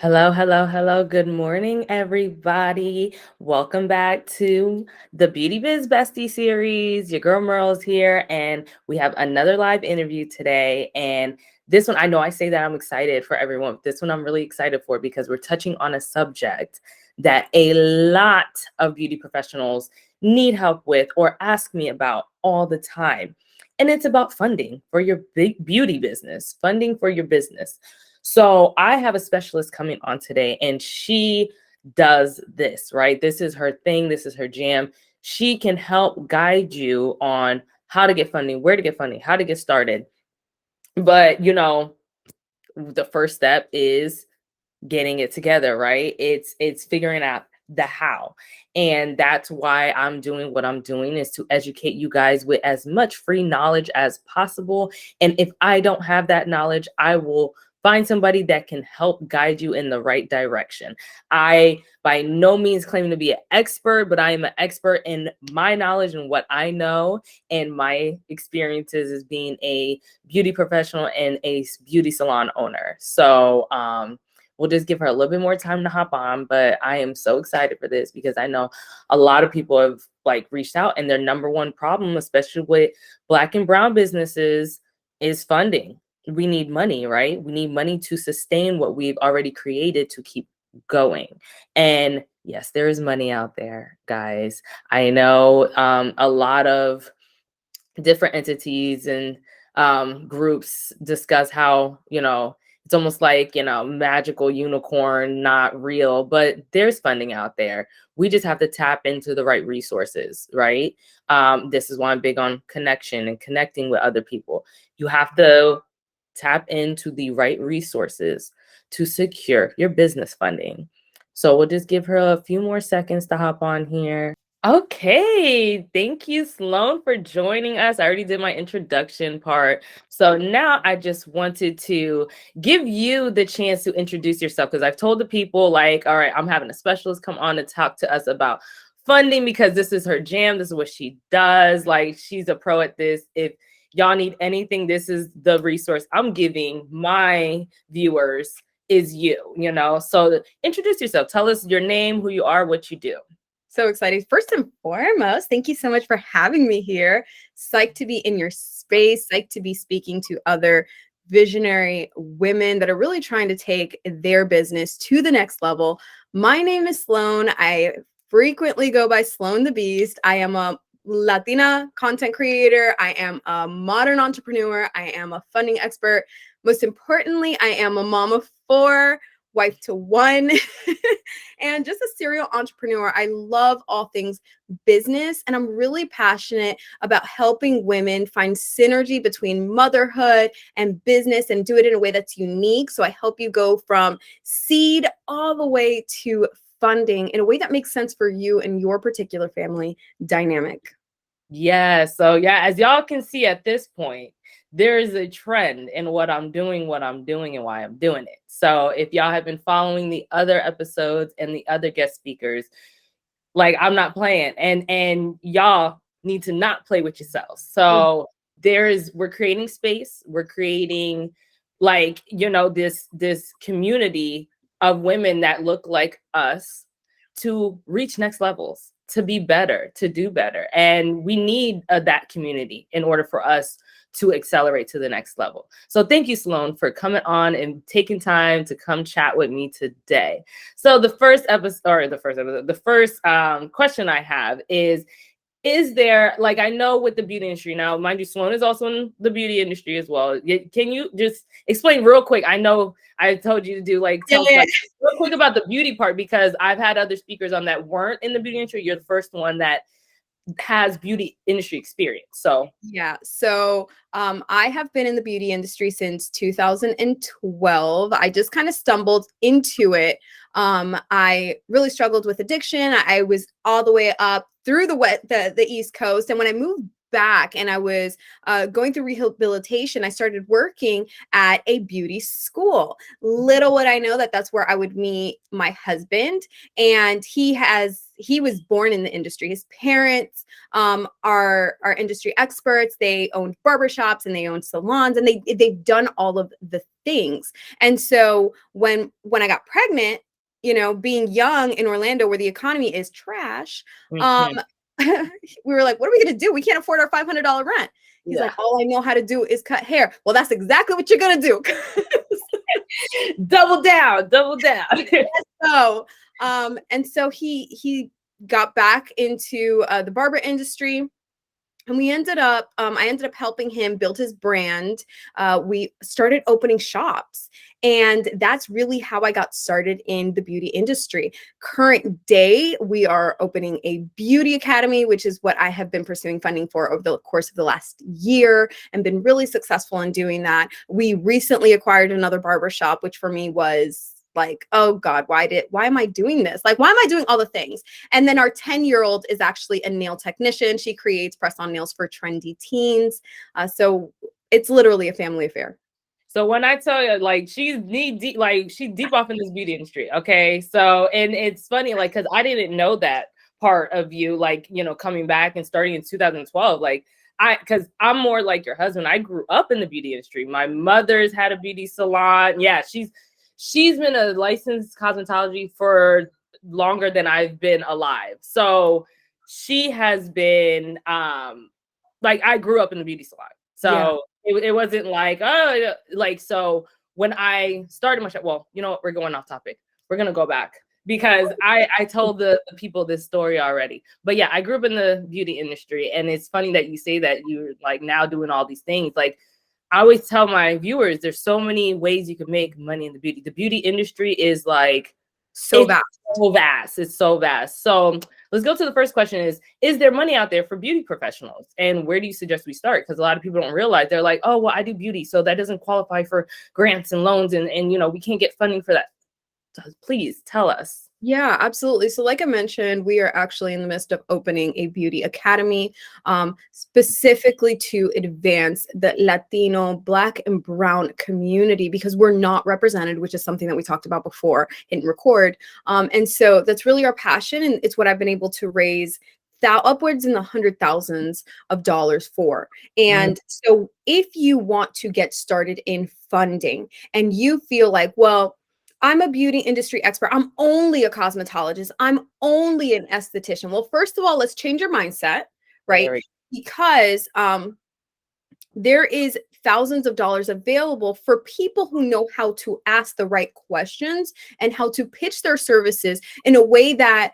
Hello, hello, hello. Good morning, everybody. Welcome back to the Beauty Biz Bestie series. Your girl Merle's here, and we have another live interview today. And this one, I know I say that I'm excited for everyone. This one I'm really excited for because we're touching on a subject that a lot of beauty professionals need help with or ask me about all the time. And it's about funding for your big beauty business, funding for your business. So I have a specialist coming on today, and she does this, right? This is her thing. This is her jam. She can help guide you on how to get funding, where to get funding, how to get started. But, the first step is getting it together, right? It's figuring out the how. And that's why I'm doing what I'm doing, is to educate you guys with as much free knowledge as possible. And if I don't have that knowledge, I will find somebody that can help guide you in the right direction. I by no means claim to be an expert, but I am an expert in my knowledge and what I know and my experiences as being a beauty professional and a beauty salon owner. So we'll just give her a little bit more time to hop on, but I am so excited for this because I know a lot of people have reached out, and their number one problem, especially with Black and brown businesses, is funding. We need money, right? We need money to sustain what we've already created to keep going. And yes, there is money out there, guys. I know a lot of different entities and groups discuss how, it's almost like, magical unicorn, not real, but there's funding out there. We just have to tap into the right resources, right? This is why I'm big on connection and connecting with other people. You have to tap into the right resources to secure your business funding. So we'll just give her a few more seconds to hop on here. Okay, thank you, Sloan, for joining us. I already did my introduction part. So now I just wanted to give you the chance to introduce yourself, because I've told the people, all right, I'm having a specialist come on to talk to us about funding because this is her jam. This is what she does. She's a pro at this. If y'all need anything, this is the resource I'm giving my viewers is you. So introduce yourself. Tell us your name, who you are, what you do. So excited. First and foremost, thank you so much for having me here. Psyched to be in your space, psyched to be speaking to other visionary women that are really trying to take their business to the next level. My name is Sloan. I frequently go by Sloan the Beast. I am a Latina content creator. I am a modern entrepreneur. I am a funding expert. Most importantly, I am a mom of 4, wife to 1, and just a serial entrepreneur. I love all things business, and I'm really passionate about helping women find synergy between motherhood and business and do it in a way that's unique. So I help you go from seed all the way to funding in a way that makes sense for you and your particular family dynamic. Yeah. So yeah, as y'all can see at this point, there is a trend in what I'm doing, and why I'm doing it. So if y'all have been following the other episodes and the other guest speakers, I'm not playing, and y'all need to not play with yourselves. So we're creating space, we're creating this community of women that look like us to reach next levels, to be better, to do better. And we need that community in order for us to accelerate to the next level. So thank you, Sloan, for coming on and taking time to come chat with me today. So the first question I have is there, I know with the beauty industry now, mind you, Sloan is also in the beauty industry as well. Can you just explain real quick? I know I told you to do tell us real quick about the beauty part, because I've had other speakers on that weren't in the beauty industry. You're the first one that has beauty industry experience. So I have been in the beauty industry since 2012. I just kind of stumbled into it. I really struggled with addiction. I was all the way up through the East Coast, and when I moved back and I was going through rehabilitation, I started working at a beauty school. Little would I know that that's where I would meet my husband. And he was born in the industry. His parents are industry experts. They owned barbershops and they owned salons, and they've done all of the things. And so when I got pregnant, you know, being young in Orlando where the economy is trash, Mhm. we were like, what are we going to do? We can't afford our $500 rent. He's Yeah. like, all I know how to do is cut hair. Well, that's exactly what you're going to do. Double down, double down. So, and so he got back into the barber industry. And we ended up, I ended up helping him build his brand. We started opening shops. And that's really how I got started in the beauty industry. Current day, we are opening a beauty academy, which is what I have been pursuing funding for over the course of the last year and been really successful in doing that. We recently acquired another barbershop, which for me was like, oh God, why am I doing this? Like, why am I doing all the things? And then our 10-year-old is actually a nail technician. She creates press-on nails for trendy teens. So it's literally a family affair. So when I tell you, like, she's knee deep, like she's deep off in this beauty industry. Okay. So, and it's funny, like, cause I didn't know that part of you, like, you know, coming back and starting in 2012, like cause I'm more like your husband. I grew up in the beauty industry. My mother's had a beauty salon. Yeah. She's been a licensed cosmetology for longer than I've been alive. So she has been, like, I grew up in the beauty salon. Yeah. So it wasn't like, oh, like, so when I started my show, well, you know what, we're going off topic. We're going to go back because I told the people this story already. But yeah, I grew up in the beauty industry. And it's funny that you say that you're like now doing all these things. Like, I always tell my viewers, there's so many ways you can make money in the beauty. The beauty industry is like, So it's vast. so vast. It's so vast. So let's go to the first question is there money out there for beauty professionals? And where do you suggest we start? Because a lot of people don't realize, they're like, oh, well, I do beauty, so that doesn't qualify for grants and loans. And you know, we can't get funding for that. So please tell us. Yeah, absolutely. So like I mentioned, we are actually in the midst of opening a beauty academy, specifically to advance the Latino, Black, and Brown community because we're not represented, which is something that we talked about before in record. And so that's really our passion, and it's what I've been able to raise upwards in the $100,000s for. And so if you want to get started in funding and you feel like, well, I'm a beauty industry expert. I'm only a cosmetologist. I'm only an esthetician. Well, first of all, let's change your mindset, right? Very. Because there is thousands of dollars available for people who know how to ask the right questions and how to pitch their services in a way that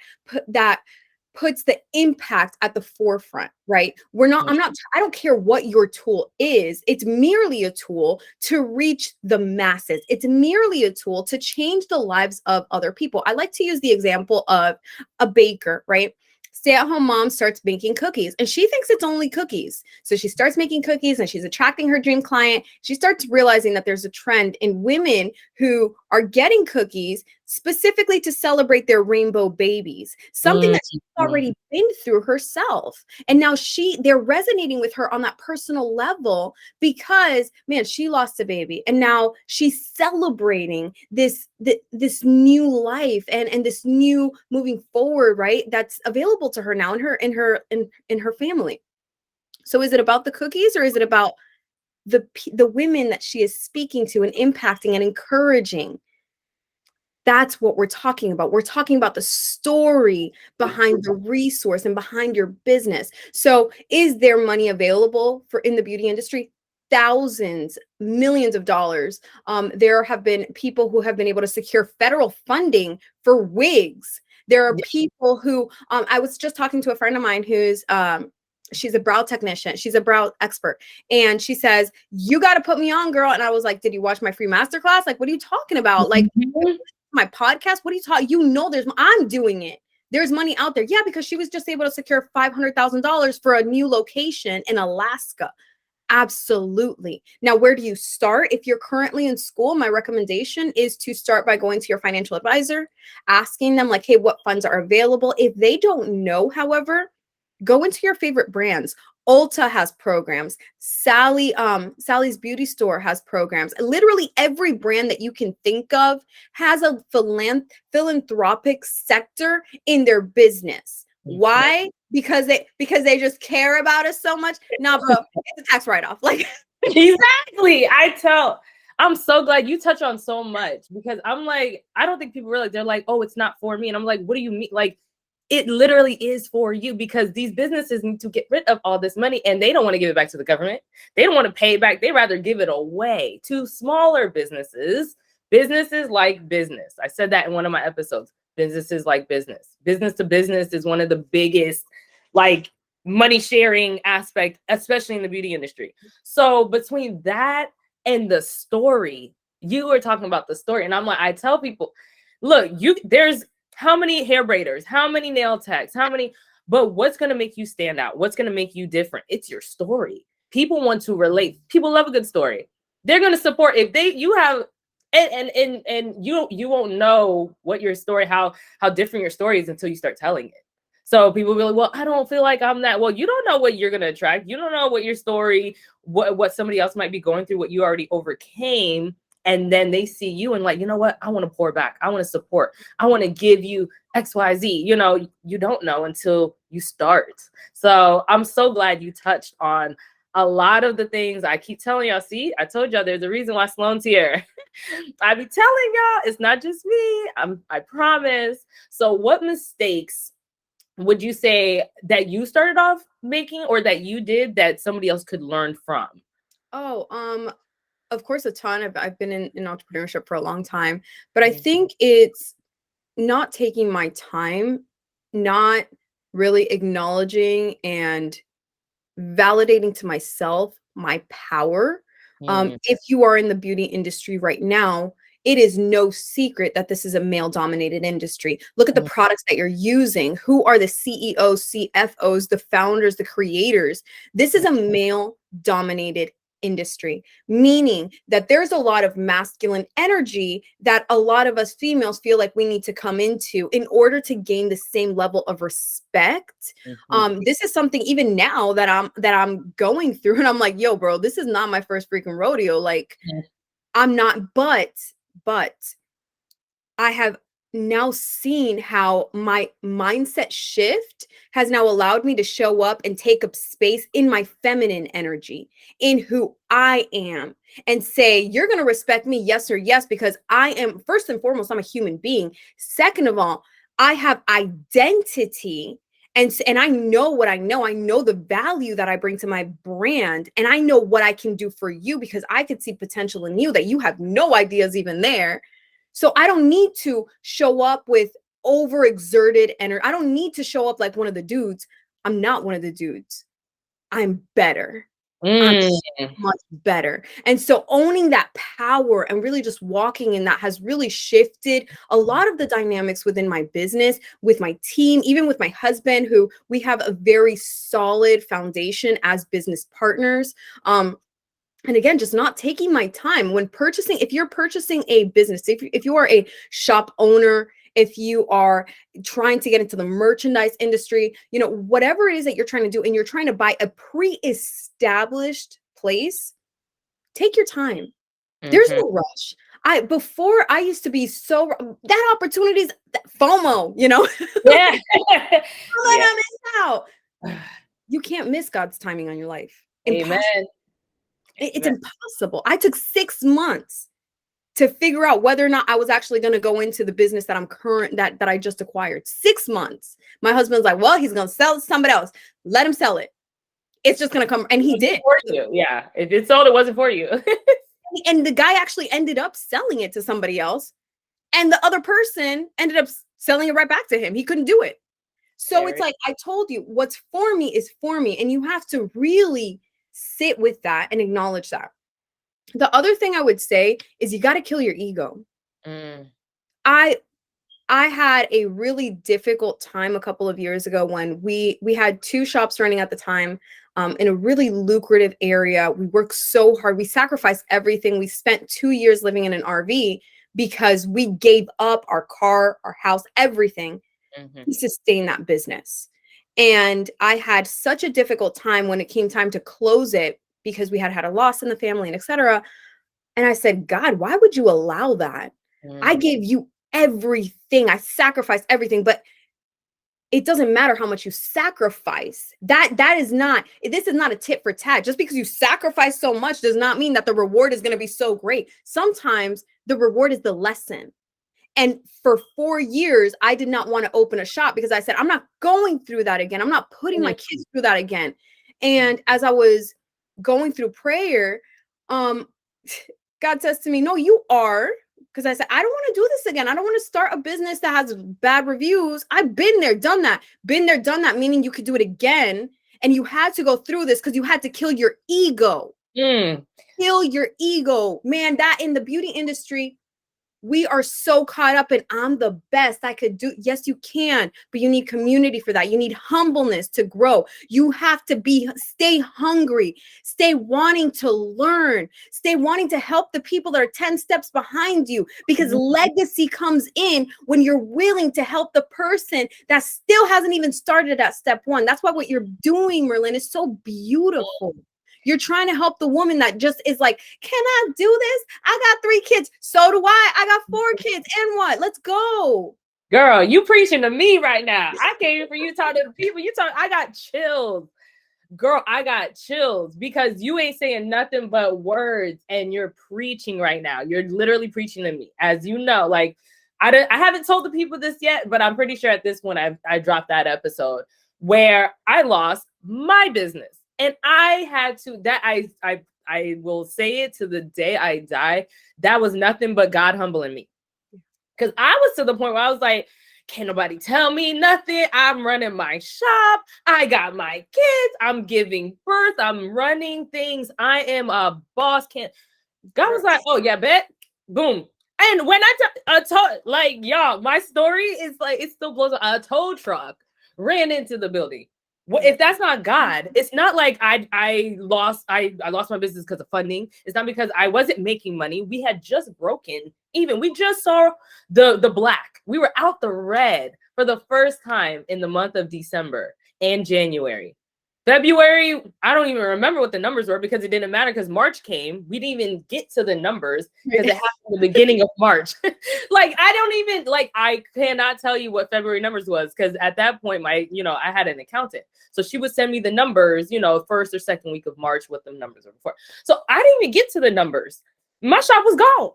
puts the impact at the forefront, right? I don't care what your tool is. It's merely a tool to reach the masses. It's merely a tool to change the lives of other people. I like to use the example of a baker, right? Stay-at-home mom starts baking cookies and she thinks it's only cookies. So she starts making cookies and she's attracting her dream client. She starts realizing that there's a trend in women who are getting cookies specifically to celebrate their rainbow babies, something that she's already been through herself. And now they're resonating with her on that personal level because, man, she lost a baby and now she's celebrating this new life and this new moving forward, right? That's available to her now in her family. So is it about the cookies or is it about the women that she is speaking to and impacting and encouraging? That's what we're talking about. We're talking about the story behind the resource and behind your business. So is there money available in the beauty industry? Thousands, millions of dollars. There have been people who have been able to secure federal funding for wigs. There are people who, I was just talking to a friend of mine who's, she's a brow technician. She's a brow expert. And she says, you got to put me on, girl. And I was like, did you watch my free masterclass? Like, what are you talking about? Like, my podcast, what are you talking? You know, I'm doing it. There's money out there. Yeah, because she was just able to secure $500,000 for a new location in Alaska. Absolutely. Now, where do you start? If you're currently in school, my recommendation is to start by going to your financial advisor, asking them like, hey, what funds are available? If they don't know, however, go into your favorite brands. Ulta has programs. Sally's Beauty Store has programs. Literally every brand that you can think of has a philanthropic sector in their business. Why? Because they just care about us so much. Nah, bro, it's a tax write-off. Like Exactly. I'm so glad you touch on so much, because I'm like, I don't think people realize, they're like, oh, it's not for me. And I'm like, what do you mean? Like, it literally is for you, because these businesses need to get rid of all this money, and they don't want to give it back to the government. They don't want to pay it back. They rather give it away to smaller businesses. Businesses like business. I said that in one of my episodes. Businesses like business. Business to business is one of the biggest, like, money sharing aspect, especially in the beauty industry. So between that and the story, you were talking about the story, and I'm like, I tell people, look, there's how many hair braiders, how many nail techs, how many, but what's going to make you stand out? What's going to make you different? It's your story. People want to relate. People love a good story. They're going to support if you have, and you won't know what your story, how different your story is until you start telling it. So people be like, well, I don't feel like I'm that. Well, you don't know what you're going to attract. You don't know what your story, what somebody else might be going through, what you already overcame. And then they see you and like, you know what? I want to pour back. I want to support. I want to give you XYZ. You know, you don't know until you start. So I'm so glad you touched on a lot of the things I keep telling y'all. See, I told y'all there's a reason why Sloan's here. I be telling y'all it's not just me. I promise. So what mistakes would you say that you started off making, or that you did that somebody else could learn from? Oh, of course, a ton. I've been in entrepreneurship for a long time, but I think it's not taking my time, not really acknowledging and validating to myself my power. If you are in the beauty industry right now, it is no secret that this is a male dominated industry. Look at the products that you're using. Who are the CEOs, CFOs, the founders, the creators? This is a male dominated industry, meaning that there's a lot of masculine energy that a lot of us females feel like we need to come into in order to gain the same level of respect. This is something even now that I'm going through, and I'm like, yo, bro, this is not my first freaking rodeo. Like, I'm not, but I have now seen how my mindset shift has now allowed me to show up and take up space in my feminine energy, in who I am, and say, you're going to respect me, yes or yes, because I am, first and foremost, I'm a human being. Second of all, I have identity. And I know what I know. I know the value that I bring to my brand, and I know what I can do for you, because I could see potential in you that you have no ideas even there. So I don't need to show up with overexerted energy. I don't need to show up like one of the dudes. I'm not one of the dudes. I'm better. I'm much better. And so owning that power and really just walking in that has really shifted a lot of the dynamics within my business, with my team, even with my husband, who we have a very solid foundation as business partners. And again, just not taking my time when purchasing. If you're purchasing a business, if you are a shop owner, if you are trying to get into the merchandise industry, you know, whatever it is that you're trying to do, and you're trying to buy a pre-established place, take your time. There's no rush. Before I used to be so, that opportunities, FOMO, you know, Yeah. I missed out. You can't miss God's timing on your life. Amen. It's impossible. I took 6 months to figure out whether or not I was actually going to go into the business that that I just acquired. 6 months. My husband's like, well, he's going to sell it to somebody else. Let him sell it. It's just going to come. And he did. For you. Yeah. If it's sold, it wasn't for you. And the guy actually ended up selling it to somebody else. And the other person ended up selling it right back to him. He couldn't do it. So it's like, I told you, what's for me is for me. And you have to really sit with that and acknowledge that. The other thing I would say is you got to kill your ego. I had a really difficult time a couple of years ago when we had 2 shops running at the time, in a really lucrative area. We worked so hard. We sacrificed everything. We spent 2 years living in an RV because we gave up our car, our house, everything to sustain that business. And I had such a difficult time when it came time to close it because we had had a loss in the family and etc. And I said, God, why would you allow that? I Mm. gave you everything. I sacrificed everything, but it doesn't matter how much you sacrifice. That is not, this is not a tit for tat. Just because you sacrifice so much does not mean that the reward is going to be so great. Sometimes the reward is the lesson. And for 4 years, I did not want to open a shop because I said, I'm not going through that again. I'm not putting my kids through that again. And as I was going through prayer, um, God says to me, no, you are. Because I said, I don't want to do this again. I don't want to start a business that has bad reviews. I've been there, done that. Been there, done that, meaning you could do it again. And you had to go through this because you had to kill your ego. Mm. Kill your ego. Man, that in the beauty industry, we are so caught up in I'm the best I could do. Yes, you can, but you need community for that. You need humbleness to grow. You have to stay hungry, stay wanting to learn, stay wanting to help the people that are 10 steps behind you, because legacy comes in when you're willing to help the person that still hasn't even started at step one. That's why what you're doing, Merlin, is so beautiful. You're trying to help the woman that just is like, can I do this? I got 3 kids. So do I. I got 4 kids. And what? Let's go. Girl, you preaching to me right now. I came here for you to talk to the people. I got chills. Girl, I got chills because you ain't saying nothing but words and you're preaching right now. You're literally preaching to me. As you know, like I haven't told the people this yet, but I'm pretty sure at this point I dropped that episode where I lost my business. And I had to, that I will say it to the day I die. That was nothing but God humbling me. Because I was to the point where I was like, can't nobody tell me nothing. I'm running my shop. I got my kids. I'm giving birth. I'm running things. I am a boss. God was like, oh yeah, bet. Boom. And when I told, like, y'all, my story is like, it still blows up. A tow truck ran into the building. Well, if that's not God, it's not like I lost my business because of funding. It's not because I wasn't making money. We had just broken even. We just saw the black. We were out the red for the first time in the month of December and January. February, I don't even remember what the numbers were because it didn't matter because March came. We didn't even get to the numbers because it happened at the beginning of March. Like, I don't even, like, I cannot tell you what February numbers was because at that point, I had an accountant. So she would send me the numbers, first or second week of March, what the numbers were before. So I didn't even get to the numbers. My shop was gone.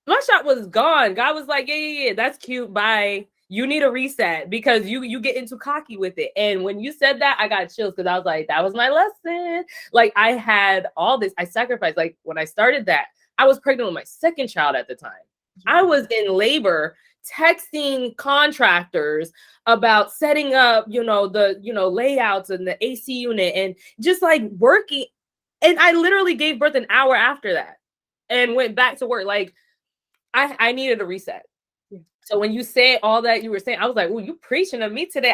My shop was gone. God was like, yeah, that's cute. Bye. You need a reset because you get into cocky with it. And when you said that, I got chills because I was like, that was my lesson. Like, I had all this, I sacrificed. Like, when I started that, I was pregnant with my second child at the time. I was in labor texting contractors about setting up, the layouts and the AC unit and just like working. And I literally gave birth an hour after that and went back to work. Like, I needed a reset. So when you said all that you were saying, I was like, "Oh, you preaching to me today?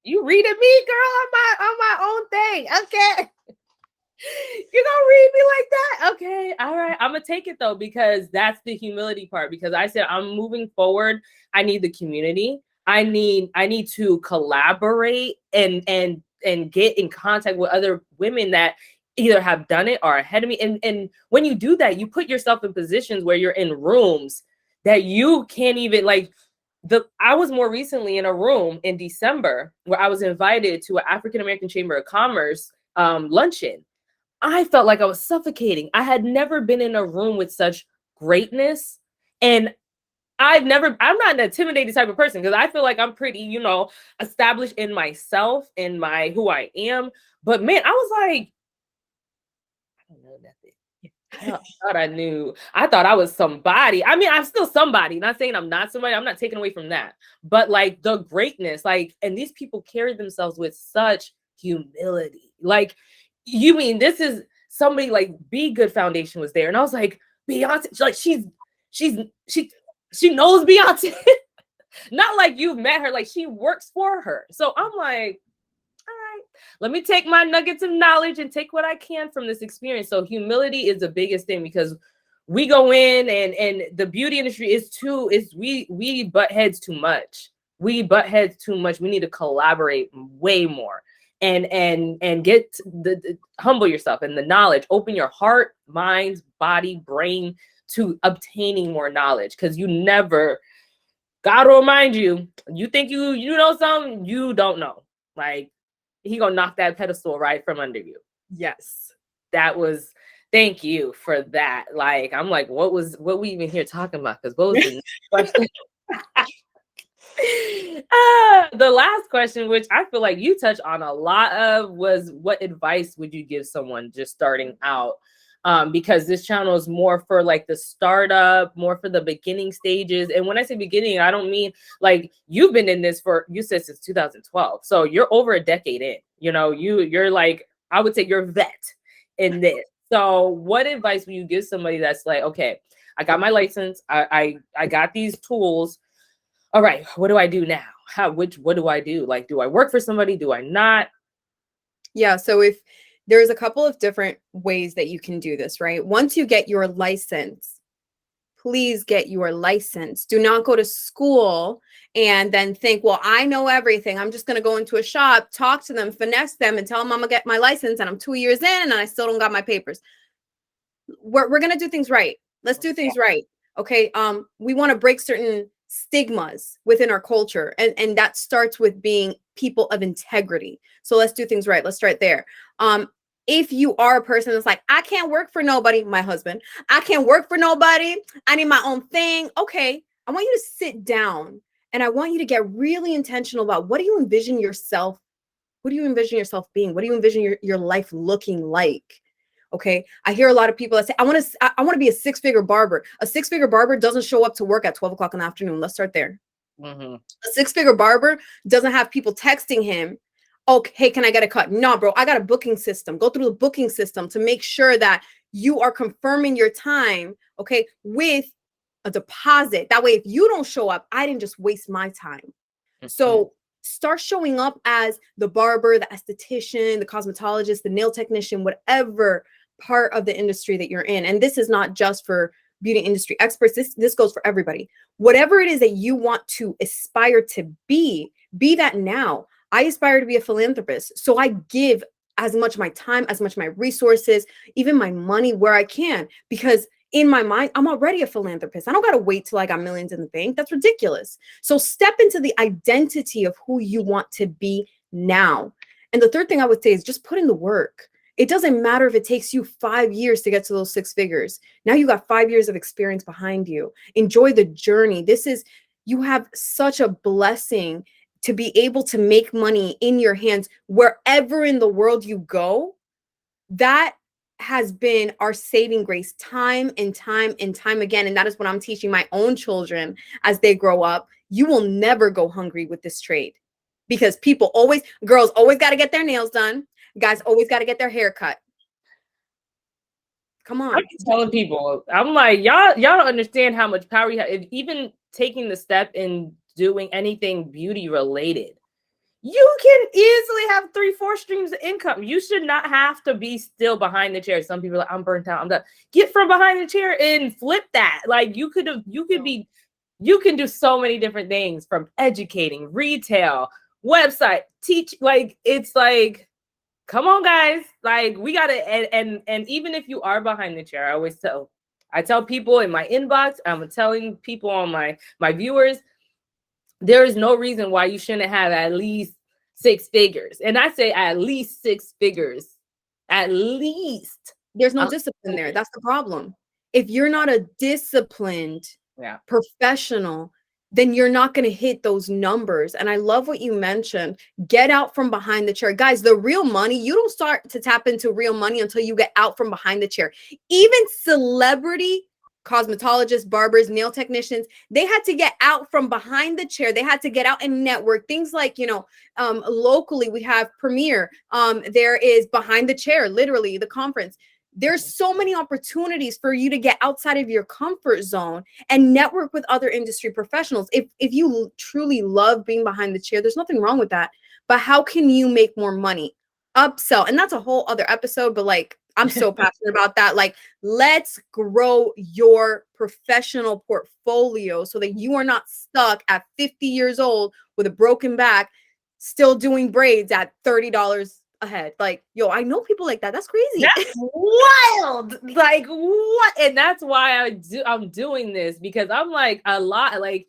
You reading me, girl, on my own thing? Okay, you gonna read me like that? Okay, all right. I'm gonna take it though because that's the humility part. Because I said I'm moving forward. I need the community. I need to collaborate and get in contact with other women that either have done it or are ahead of me. And when you do that, you put yourself in positions where you're in rooms that you can't even like. I was more recently in a room in December where I was invited to an African American Chamber of Commerce luncheon. I felt like I was suffocating. I had never been in a room with such greatness. And I'm not an intimidating type of person because I feel like I'm pretty, established in myself and who I am. But man, I was like, I don't know nothing. I thought I knew. I thought I was somebody. I mean, I'm still somebody. Not saying I'm not somebody. I'm not taking away from that. But like the greatness, and these people carry themselves with such humility. Like, you mean this is somebody like Be Good Foundation was there, and I was like, Beyonce, like she knows Beyonce. Not like you've met her, like she works for her. So I'm like, all right, let me take my nuggets of knowledge and take what I can from this experience. So humility is the biggest thing because we go in and the beauty industry is we butt heads too much. we butt heads too much. We need to collaborate way more and get the humble yourself and the knowledge. Open your heart, mind, body, brain to obtaining more knowledge, because you never, God will remind you, you think you know something, you don't know. Like, he gonna knock that pedestal right from under you. Yes. That was, thank you for that. Like, I'm like, what we even here talking about? Because what was the next question? The last question, which I feel like you touched on a lot of, was what advice would you give someone just starting out? Because this channel is more for like the startup, more for the beginning stages. And when I say beginning, I don't mean like you've been in this for, you said since 2012. So you're over a decade in, you know, you're like, I would say you're a vet in this. So what advice would you give somebody that's like, okay, I got my license, I got these tools. All right, what do I do now? What do I do? Like, do I work for somebody? Do I not? Yeah. So if there's a couple of different ways that you can do this, right? Once you get your license, please get your license. Do not go to school and then think, well, I know everything. I'm just going to go into a shop, talk to them, finesse them, and tell them I'm going to get my license. And I'm 2 years in and I still don't got my papers. We're going to do things right. Let's do things right. Okay. We want to break certain stigmas within our culture. And that starts with being people of integrity. So let's do things right. Let's start there. If you are a person that's like, I can't work for nobody, my husband, I can't work for nobody, I need my own thing. Okay. I want you to sit down and I want you to get really intentional about what do you envision yourself? What do you envision yourself being? What do you envision your life looking like? Okay. I hear a lot of people that say, I want to be a six-figure barber. A six-figure barber doesn't show up to work at 12 o'clock in the afternoon. Let's start there. Mm-hmm. A six-figure barber doesn't have people texting him, oh, hey, can I get a cut? No, bro, I got a booking system. Go through the booking system to make sure that you are confirming your time, okay, with a deposit. That way, if you don't show up, I didn't just waste my time. Mm-hmm. So start showing up as the barber, the esthetician, the cosmetologist, the nail technician, whatever part of the industry that you're in. And this is not just for beauty industry experts. This goes for everybody. Whatever it is that you want to aspire to be that now. I aspire to be a philanthropist. So I give as much of my time, as much of my resources, even my money where I can, because in my mind, I'm already a philanthropist. I don't got to wait till I got millions in the bank. That's ridiculous. So step into the identity of who you want to be now. And the third thing I would say is just put in the work. It doesn't matter if it takes you 5 years to get to those 6 figures. Now you got 5 years of experience behind you. Enjoy the journey. You have such a blessing to be able to make money in your hands wherever in the world you go. That has been our saving grace time and time and time again. And that is what I'm teaching my own children as they grow up. You will never go hungry with this trade, because girls always got to get their nails done. Guys always got to get their hair cut. Come on. I'm telling people, I'm like, y'all don't understand how much power you have. If even taking the step in doing anything beauty related, you can easily have 3-4 streams of income. You should not have to be still behind the chair. Some people are like, I'm burnt out, I'm done. Get from behind the chair and flip that. Like, you can do so many different things, from educating, retail, website, teach. Like, it's like, come on, guys. Like, we gotta, and even if you are behind the chair, I tell people in my inbox, I'm telling people on my viewers, there is no reason why you shouldn't have at least 6 figures. And I say at least 6 figures. At least. There's no discipline there. That's the problem. If you're not a disciplined professional, then you're not going to hit those numbers. And I love what you mentioned. Get out from behind the chair. Guys, the real money, you don't start to tap into real money until you get out from behind the chair. Even celebrity cosmetologists, barbers, nail technicians, they had to get out from behind the chair. They had to get out and network. Things like, locally we have Premiere. There is Behind the Chair, literally the conference. There's so many opportunities for you to get outside of your comfort zone and network with other industry professionals. If you truly love being behind the chair, there's nothing wrong with that. But how can you make more money? Upsell. And that's a whole other episode, but like, I'm so passionate about that. Like, let's grow your professional portfolio so that you are not stuck at 50 years old with a broken back, still doing braids at $30 a head. Like, yo, I know people like that. That's crazy. That's wild. Like, what? And that's why I'm doing this, because I'm like, a lot, like,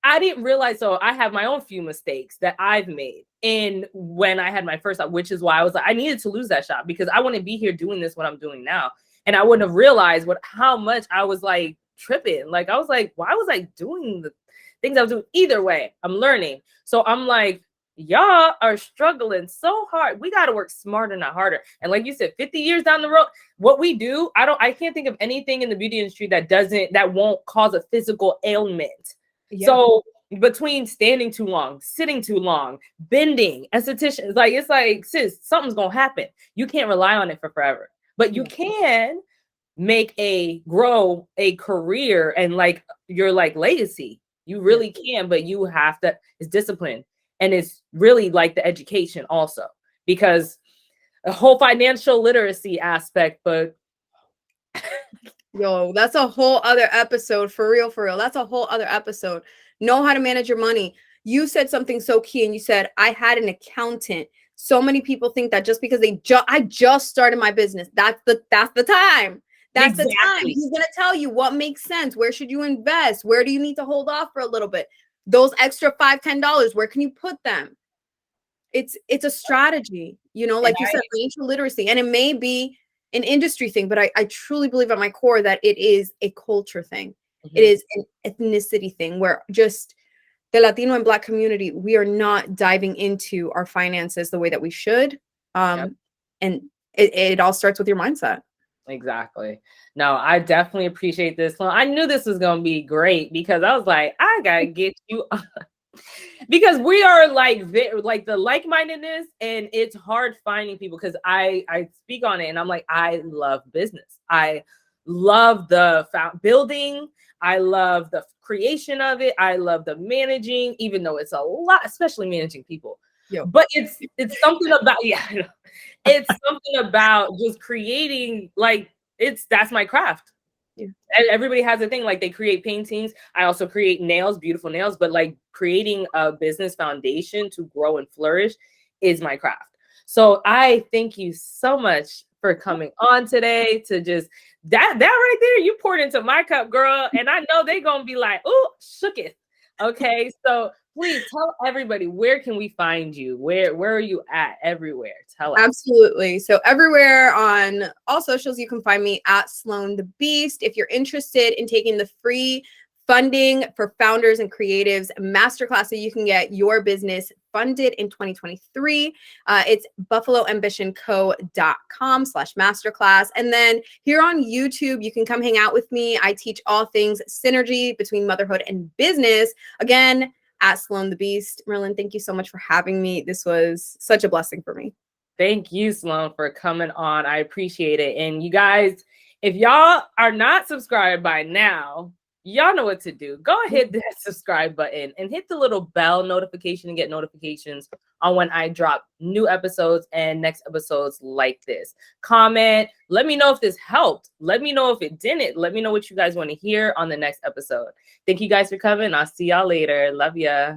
I didn't realize. So I have my own few mistakes that I've made. And when I had my first shot, which is why I was like, I needed to lose that shot, because I wouldn't be here doing this, what I'm doing now. And I wouldn't have realized how much I was like tripping. Like, I was like, why was I doing the things I was doing? Either way, I'm learning. So I'm like, y'all are struggling so hard. We got to work smarter, not harder. And like you said, 50 years down the road, what we do, I can't think of anything in the beauty industry that won't cause a physical ailment. Yeah. So between standing too long, sitting too long, bending, estheticians, like, it's like, sis, something's gonna happen. You can't rely on it for forever, but you can grow a career and like your like legacy. You really can, but you have to. It's discipline, and it's really like the education also, because a whole financial literacy aspect, but. Yo, that's a whole other episode, for real, for real. That's a whole other episode. Know how to manage your money. You said something so key, and you said, I had an accountant. So many people think that just because I just started my business, that's the time. That's the time. He's going to tell you what makes sense. Where should you invest? Where do you need to hold off for a little bit? Those extra $5, $10, where can you put them? It's a strategy, you know, like you said, financial literacy. And it may be an industry thing, but I truly believe at my core that it is a culture thing. Mm-hmm. It is an ethnicity thing, where just the Latino and Black community, we are not diving into our finances the way that we should. And it all starts with your mindset. Exactly. No, I definitely appreciate this. I knew this was going to be great, because I was like, I got to get you because we are like the like-mindedness, and it's hard finding people, because I speak on it, and I'm like, I love business. I love the building. I love the creation of it. I love the managing, even though it's a lot, especially managing people. Yo. But it's something about, it's something about just creating, like, that's my craft. Yeah. Everybody has a thing, like they create paintings. I also create nails, beautiful nails, but like creating a business foundation to grow and flourish is my craft. So I thank you so much for coming on today, to just that right there, you poured into my cup, girl. And I know they're going to be like, oh, shooketh. Okay. So please tell everybody, where can we find you? Where are you at? Everywhere. Tell us. Absolutely. So everywhere on all socials, you can find me at Sloan the Beast. If you're interested in taking the free funding for founders and creatives masterclass, so you can get your business funded in 2023, it's buffaloambitionco.com/masterclass. And then here on YouTube, you can come hang out with me. I teach all things synergy between motherhood and business. Again, at Sloan the Beast. Merlin, thank you so much for having me. This was such a blessing for me. Thank you, Sloan, for coming on. I appreciate it. And you guys, if y'all are not subscribed by now, y'all know what to do. Go ahead, hit that subscribe button and hit the little bell notification and get notifications on when I drop new episodes and next episodes like this. Comment. Let me know if this helped. Let me know if it didn't. Let me know what you guys want to hear on the next episode. Thank you guys for coming. I'll see y'all later. Love ya.